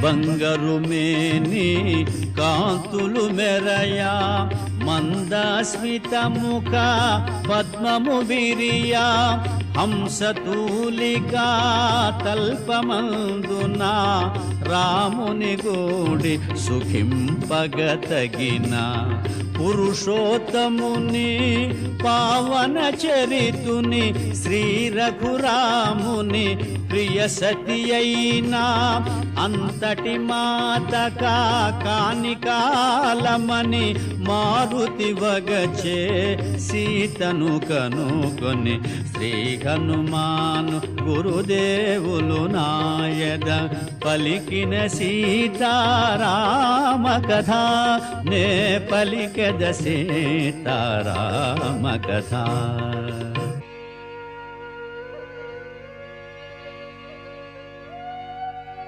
బంగారు మేని కాంతులు మెరయా మందస్మిత ముఖ పద్మము విరియా హంసతూలికా తల్పమందున రాముని గూడి సుఖింపగతగిన పురుషోత్తముని పావన చరితుని శ్రీ రఘురాముని ప్రియ సతి అయినా అంతటి మాతక కాని కాలమని మారుతి వగచే సీతను కనుకొని శ్రీ హనుమాను గురుదేవులు నాయద పలికిన సీతారామ కథ నే పలికెద సీతారామ కథ.